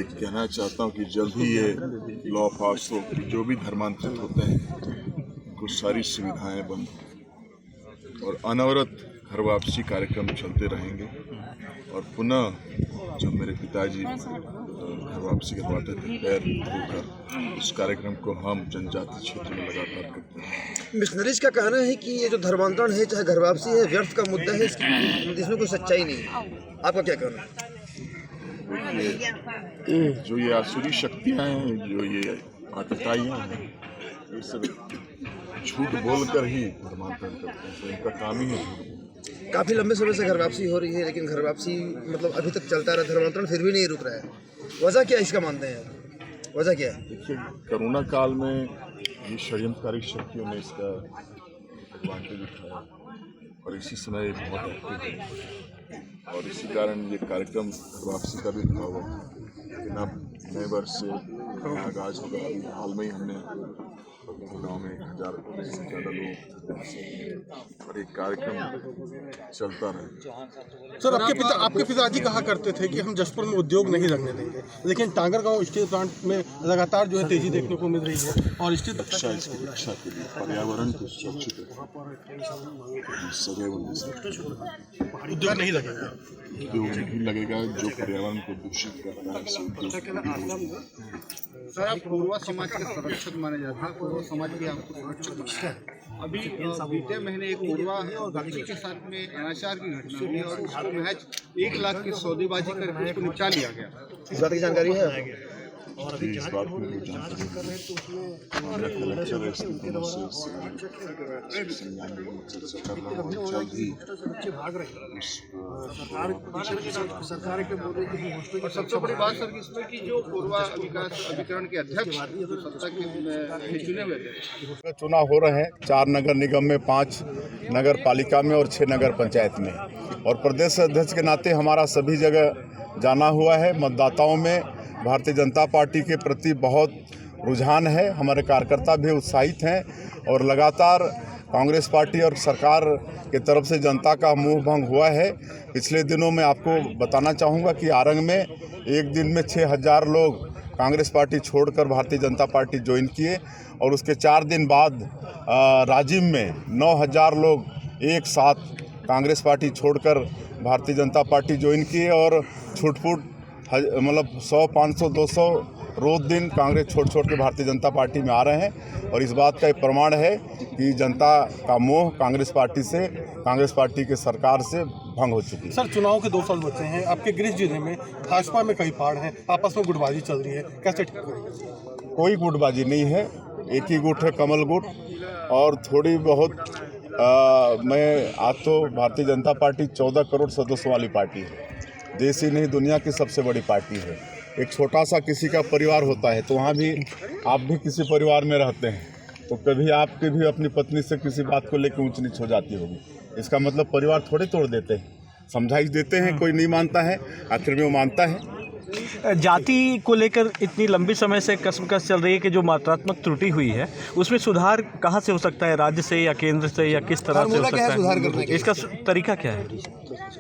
कहना चाहता हूँ कि जल्द ही ये लॉ पास हो कि जो भी धर्मांतरित होते हैं उनको सारी सुविधाएं बंद और अनवरत घर वापसी कार्यक्रम चलते रहेंगे। और पुनः जो मेरे पिताजी घर वापसी करवाते थे पैर धोकर, उस कार्यक्रम को हम जनजाति क्षेत्र में लगातार करते हैं। मिशनरीज का कहना है कि ये जो धर्मांतरण है चाहे घर वापसी है व्यर्थ का मुद्दा है, इसमें कोई सच्चाई नहीं है। आपका क्या कहना है? देखिए, जो ये आसुरी शक्तियाँ हैं, जो ये आतताइयाँ हैं, ये सब झूठ बोलकर ही धर्मांतरण करते हैं। तो इनका काम ही है। काफ़ी लंबे समय से घर वापसी हो रही है, लेकिन घर वापसी मतलब अभी तक चलता रहा, धर्मांतरण फिर भी नहीं रुक रहा है। वजह क्या इसका मानते हैं? वजह क्या है? देखिए, कोरोना काल में ये षड्यंत्रकारी शक्तियों ने इसका एडवांटेज उठाया और इसी समय बहुत एक्टिव है और इसी कारण ये कार्यक्रम घर वापसी का भी रुका हुआ था। लेकिन अब नए वर्ष से आगाज होगा। हाल में ही हमने गाँव में 1000 से ज़्यादा लोग और एक कार्यक्रम चलता रहे। सर, आपके पिताजी कहा करते थे कि हम जसपुर में उद्योग नहीं लगने देंगे, लेकिन टांगरगांव स्टील प्लांट में लगातार जो है तेजी देखने को मिल रही है और स्टील रक्षा के लिए पर्यावरण को सुरक्षित सदैव उद्योग नहीं लगेगा। उद्योग नहीं लगेगा जो पर्यावरण को दूषित करता है। सर, आप कोरवा समाज के संरक्षक माने जाते हैं, कोरवा समाज भी आपको संरक्षक मानता है। अभी बीते महीने एक कोरवा बच्ची के साथ में अनाचार की घटना हुई और उसको महज 1 लाख की सौदेबाजी करके उसको निपटा लिया गया। इस बात की जानकारी है? इस बात में जानकारी सरकार के बोल रही है। और सबसे बड़ी बात सर इसमें कि जो कोरवा विकास अभिकरण के अध्यक्ष जो सत्ता के चुने हुए थे, चुनाव हो रहे हैं 4 नगर निगम में, 5 नगर पालिका में और 6 नगर पंचायत में। और प्रदेश अध्यक्ष के नाते हमारा सभी जगह जाना हुआ है। मतदाताओं में भारतीय जनता पार्टी के प्रति बहुत रुझान है। हमारे कार्यकर्ता भी उत्साहित हैं और लगातार कांग्रेस पार्टी और सरकार की तरफ से जनता का मुंह भंग हुआ है। पिछले दिनों में आपको बताना चाहूँगा कि आरंग में एक दिन में 6000 लोग कांग्रेस पार्टी छोड़कर भारतीय जनता पार्टी ज्वाइन किए और उसके 4 दिन बाद राजिम में 9000 लोग एक साथ कांग्रेस पार्टी छोड़कर भारतीय जनता पार्टी ज्वाइन किए और छुटपुट मतलब 100, 500, 200 रोज दिन कांग्रेस छोड़ के भारतीय जनता पार्टी में आ रहे हैं। और इस बात का एक प्रमाण है कि जनता का मोह कांग्रेस पार्टी से, कांग्रेस पार्टी के सरकार से भंग हो चुकी है। सर, चुनाव के 2 साल बचे हैं। आपके गृह जिले में भाजपा में कई पाड़ हैं, आपस में गुटबाजी चल रही है, कैसे ठीक करेंगे? कोई गुटबाजी नहीं है, एक ही गुट है, कमल गुट। और थोड़ी बहुत मैं आज तो भारतीय जनता पार्टी 14 करोड़ सदस्यों वाली पार्टी है। देश ही नहीं दुनिया की सबसे बड़ी पार्टी है। एक छोटा सा किसी का परिवार होता है तो वहाँ भी आप भी किसी परिवार में रहते हैं, तो कभी आपके भी अपनी पत्नी से किसी बात को लेकर ऊंच नीच हो जाती होगी। इसका मतलब परिवार थोड़े तोड़ देते हैं, समझाइश देते हैं, कोई नहीं मानता है, आखिर में वो मानता है। जाति को लेकर इतनी लंबी समय से कसमकस चल रही है कि जो मात्रात्मक त्रुटि हुई है उसमें सुधार कहाँ से हो सकता है? राज्य से या केंद्र से या किस तरह से हो सकता है सुधार करने का? इसका तरीका क्या है?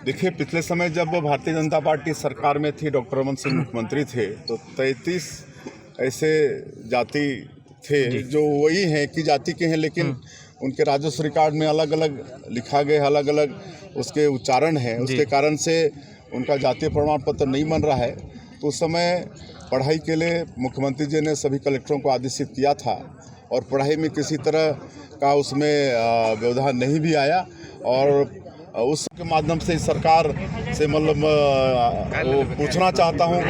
देखिए, पिछले समय जब भारतीय जनता पार्टी सरकार में थी, डॉक्टर रमन सिंह मुख्यमंत्री थे, तो 33 ऐसे जाति थे जो वही हैं कि जाति के हैं, लेकिन उनके राजस्व रिकॉर्ड में अलग अलग लिखा गया, अलग अलग उसके उच्चारण हैं। उसके कारण से उनका जातीय प्रमाण पत्र नहीं बन रहा है। तो उस समय पढ़ाई के लिए मुख्यमंत्री जी ने सभी कलेक्टरों को आदेशित किया था और पढ़ाई में किसी तरह का उसमें व्यवधान नहीं भी आया। और उसके माध्यम से सरकार से मतलब वो पूछना चाहता हूँ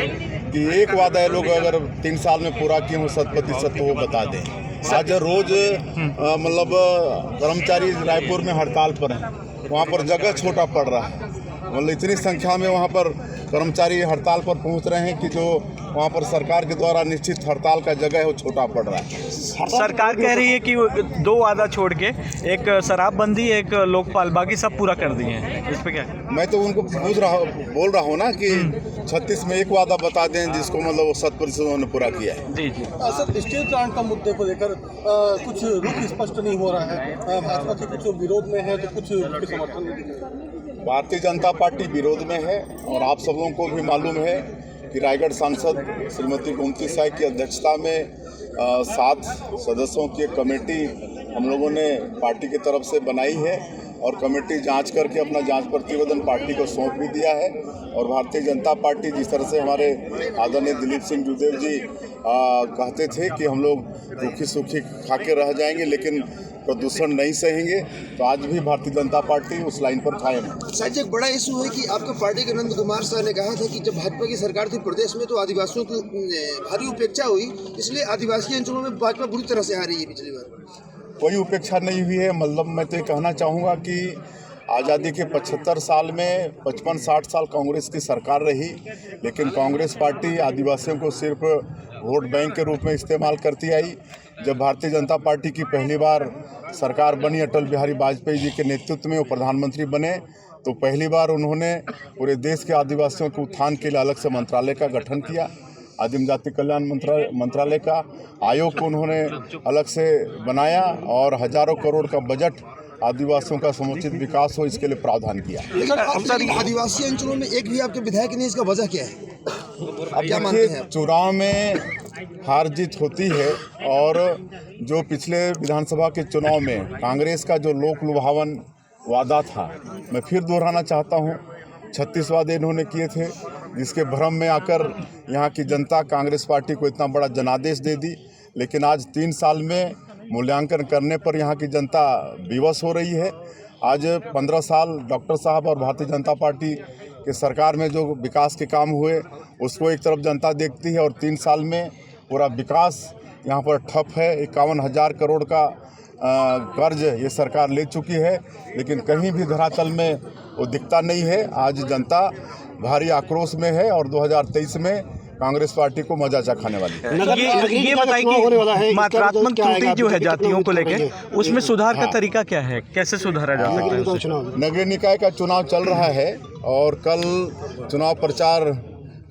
कि एक वादा है, लोग अगर 3 साल में पूरा किए हो 100% तो वो बता दें। आज रोज मतलब कर्मचारी रायपुर में हड़ताल पर हैं, वहाँ पर जगह छोटा पड़ रहा है। मतलब इतनी संख्या में वहाँ पर कर्मचारी हड़ताल पर पहुँच रहे हैं कि जो वहाँ पर सरकार के द्वारा निश्चित हड़ताल का जगह है वो छोटा पड़ रहा है। सरकार कह रही है कि 2 वादा छोड़ के एक शराबबंदी, एक लोकपाल, बाकी सब पूरा कर दिए हैं। इस पे क्या? मैं तो उनको बोल रहा हूँ ना कि 36 में एक वादा बता दें जिसको मतलब वो 100% उन्होंने पूरा किया है। जी। सर, स्टील प्लांट का मुद्दे को लेकर कुछ रुख स्पष्ट नहीं हो रहा है। भाजपा के कुछ विरोध में है तो कुछ समर्थन में। भारतीय जनता पार्टी विरोध में है और आप सब लोगों को भी मालूम है कि रायगढ़ सांसद श्रीमती गोमती साय की अध्यक्षता में 7 सदस्यों की एक कमेटी हम लोगों ने पार्टी की तरफ से बनाई है और कमेटी जांच करके अपना जांच प्रतिवेदन पार्टी को सौंप भी दिया है। और भारतीय जनता पार्टी जिस तरह से हमारे आदरणीय दिलीप सिंह जुदेव जी कहते थे कि हम लोग रूखी सूखी खा के रह जाएंगे लेकिन प्रदूषण नहीं सहेंगे, तो आज भी भारतीय जनता पार्टी उस लाइन पर कायम है। सर जी, एक बड़ा इशू है कि आपका पार्टी के नंद कुमार सर ने कहा था कि जब भाजपा की सरकार थी प्रदेश में तो आदिवासियों की भारी उपेक्षा हुई, इसलिए आदिवासी अंचलों में भाजपा बुरी तरह से हारी है पिछली बार। कोई उपेक्षा नहीं हुई है। मतलब मैं तो ये कहना चाहूँगा कि आज़ादी के 75 साल में 55-60 साल कांग्रेस की सरकार रही, लेकिन कांग्रेस पार्टी आदिवासियों को सिर्फ वोट बैंक के रूप में इस्तेमाल करती आई। जब भारतीय जनता पार्टी की पहली बार सरकार बनी, अटल बिहारी वाजपेयी जी के नेतृत्व में वो प्रधानमंत्री बने, तो पहली बार उन्होंने पूरे देश के आदिवासियों के उत्थान के लिए अलग से मंत्रालय का गठन किया। आदिम जाति कल्याण मंत्रालय का आयोग को उन्होंने अलग से बनाया और हजारों करोड़ का बजट आदिवासियों का समुचित विकास हो इसके लिए प्रावधान किया। लेकिन आदिवासी अंचलों में एक भी आपके विधायक नहीं, इसका वजह क्या है? अब क्या मानते हैं? चुनाव में हार जीत होती है और जो पिछले विधानसभा के चुनाव में कांग्रेस का जो लोक लुभावन वादा था, मैं फिर दोहराना चाहता हूँ। 36 वादे इन्होंने किए थे, जिसके भ्रम में आकर यहाँ की जनता कांग्रेस पार्टी को इतना बड़ा जनादेश दे दी। लेकिन आज 3 साल में मूल्यांकन करने पर यहाँ की जनता विवश हो रही है। आज 15 साल डॉक्टर साहब और भारतीय जनता पार्टी के सरकार में जो विकास के काम हुए उसको एक तरफ जनता देखती है और 3 साल में पूरा विकास यहाँ पर ठप है। 51,000 करोड़ का कर्ज ये सरकार ले चुकी है, लेकिन कहीं भी धरातल में वो दिखता नहीं है। आज जनता भारी आक्रोश में है और 2023 में कांग्रेस पार्टी को मजा चखाने वाली है। ये बताइए कि मात्रात्मक त्रुटि जो है जातियों को लेकर, उसमें सुधार का तरीका क्या है, कैसे सुधारा जा सकता है उसे? नगरीय निकाय का चुनाव चल रहा है और कल चुनाव प्रचार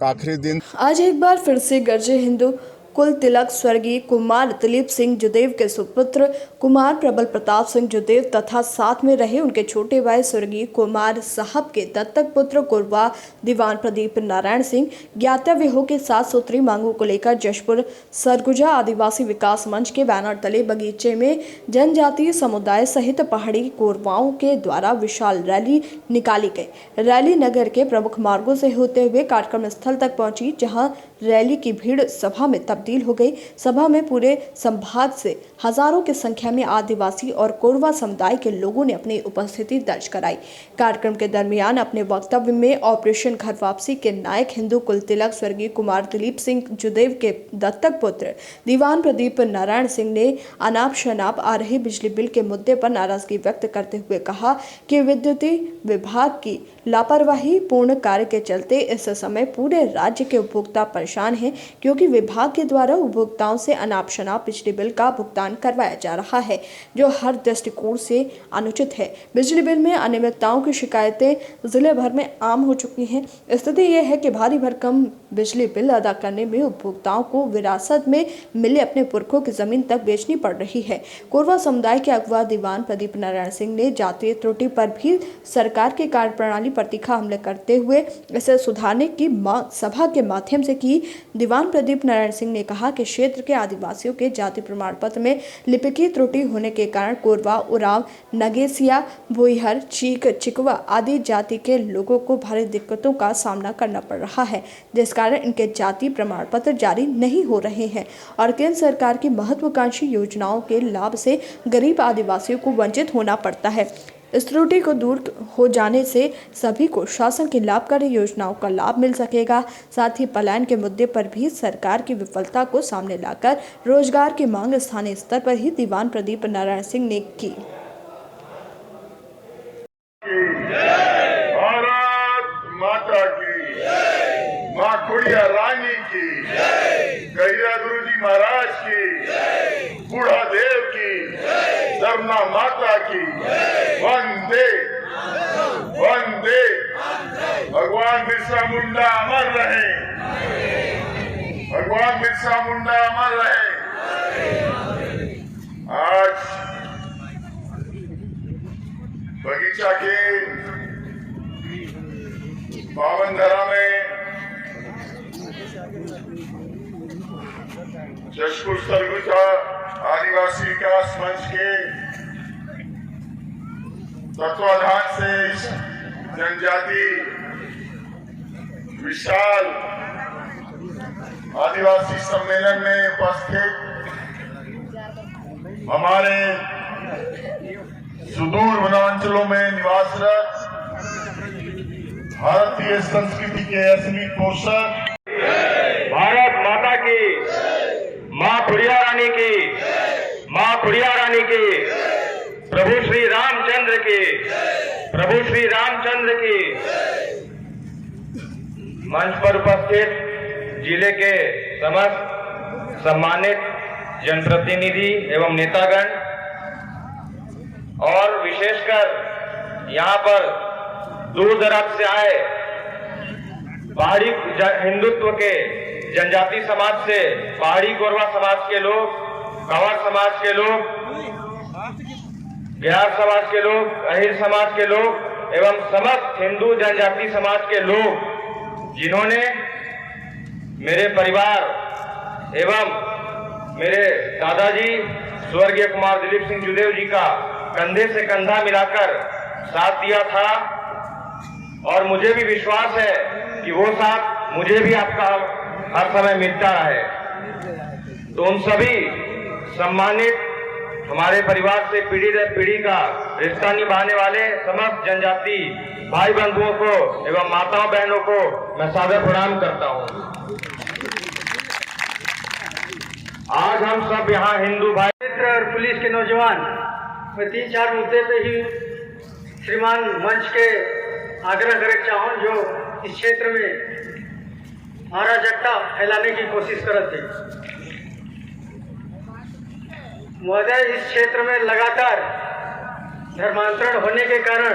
का आखिरी दिन। आज एक बार फिर से गरजे हिंदू कुल तिलक स्वर्गीय कुमार दिलीप सिंह जुदेव के सुपुत्र कुमार प्रबल प्रताप सिंह जुदेव तथा साथ में रहे उनके छोटे भाई स्वर्गीय कुमार साहब के दत्तक पुत्र कोरबा दीवान प्रदीप नारायण सिंह ज्ञातव्य हो के 7 सूत्री मांगों को लेकर जशपुर सरगुजा आदिवासी विकास मंच के बैनर तले बगीचे में जनजातीय समुदाय सहित पहाड़ी कोरबाओं के द्वारा विशाल रैली निकाली गई। रैली नगर के प्रमुख मार्गों से होते हुए कार्यक्रम स्थल तक पहुंची, जहां रैली की भीड़ सभा में तब्दील हो गई। सभा में पूरे संभाग से हजारों की संख्या में आदिवासी और कोरवा समुदाय के लोगों ने अपनी उपस्थिति दर्ज कराई। कार्यक्रम के दरमियान अपने वक्तव्य में ऑपरेशन घर वापसी के नायक हिंदू कुल तिलक स्वर्गीय कुमार दिलीप सिंह जुदेव के दत्तक पुत्र दीवान प्रदीप नारायण सिंह ने अनाप शनाप आ रहे बिजली बिल के मुद्दे पर नाराजगी व्यक्त करते हुए कहा कि विद्युत विभाग की लापरवाही पूर्ण कार्य के चलते इस समय पूरे राज्य के उपभोक्ता परेशान हैं, क्योंकि विभाग के द्वारा उपभोक्ताओं से अनाप शनाप बिजली बिल का भुगतान करवाया जा रहा है, जो हर दृष्टिकोण से अनुचित है। बिजली बिल में अनियमितताओं की शिकायतें जिले भर में आम हो चुकी हैं। स्थिति यह है कि भारी भरकम बिजली बिल अदा करने में उपभोक्ताओं को विरासत में मिले अपने पुरखों की जमीन तक बेचनी पड़ रही है। कोरवा समुदाय के अगवा दीवान प्रदीप नारायण सिंह ने जातीय त्रुटि पर भी सरकार की कार्यप्रणाली पर तीखा हमले करते हुए इसे सुधारने की मांग सभा के माध्यम से की। दीवान प्रदीप नारायण सिंह ने कहा कि क्षेत्र के आदिवासियों के जाति प्रमाण पत्र में लिपिकीय त्रुटि होने के कारण कोरवा, उरांव, नगेसिया, भुईहर, चीक, चिकवा आदि जाति के लोगों को भारी दिक्कतों का सामना करना पड़ रहा है, जिस कारण इनके जाति प्रमाण पत्र जारी नहीं हो रहे हैं और केंद्र सरकार की महत्वाकांक्षी योजनाओं के लाभ से गरीब आदिवासियों को वंचित होना पड़ता है। इस त्रुटि को दूर हो जाने से सभी को शासन की लाभकारी योजनाओं का लाभ मिल सकेगा। साथ ही पलायन के मुद्दे पर भी सरकार की विफलता को सामने लाकर रोजगार की मांग स्थानीय स्तर पर ही दीवान प्रदीप नारायण सिंह ने की। भारत माता की, माँ खुड़िया रानी की, गैया गुरुजी महाराज की, बूढ़ा देव की, धरना माता की, वंदे वंदे। भगवान बिरसा मुंडा अमर रहे, भगवान बिरसा मुंडा अमर रहे। आज बगीचा के पावन धरा में जशपुर सरगुजा आदिवासी विकास मंच के तत्वाधान से इस जनजाति विशाल आदिवासी सम्मेलन में उपस्थित हमारे सुदूर वनांचलों में निवासरत भारतीय संस्कृति के असली पोषक भारत माता की, माँ खुड़िया रानी की, माँ खुड़िया रानी की, प्रभु श्री रामचंद्र की, प्रभु श्री रामचंद्र की। मंच पर उपस्थित जिले के समस्त सम्मानित जनप्रतिनिधि एवं नेतागण और विशेषकर यहाँ पर दूर दराज से आए पहाड़ी हिंदुत्व के जनजाति समाज से, पहाड़ी कोरवा समाज के लोग, कंवर समाज के लोग, बिहार समाज के लोग, अहिर समाज के लोग एवं समस्त हिंदू जनजाति समाज के लोग जिन्होंने मेरे परिवार एवं मेरे दादाजी स्वर्गीय कुमार दिलीप सिंह जुदेव जी का कंधे से कंधा मिलाकर साथ दिया था और मुझे भी विश्वास है कि वो साथ मुझे भी आपका हर समय मिलता रहे। तो उन सभी सम्मानित हमारे परिवार से पीढ़ी दर पीढ़ी का रिश्ता निभाने वाले समस्त जनजाति भाई बंधुओं को एवं माताओं बहनों को मैं सादर प्रणाम करता हूँ। आज हम सब यहाँ हिंदू भाई और पुलिस के नौजवान, मैं 3-4 मुद्दे पे ही श्रीमान मंच के आग्रह करे चाहूँ जो इस क्षेत्र में अराजकता फैलाने की कोशिश करते महोदय। इस क्षेत्र में लगातार धर्मांतरण होने के कारण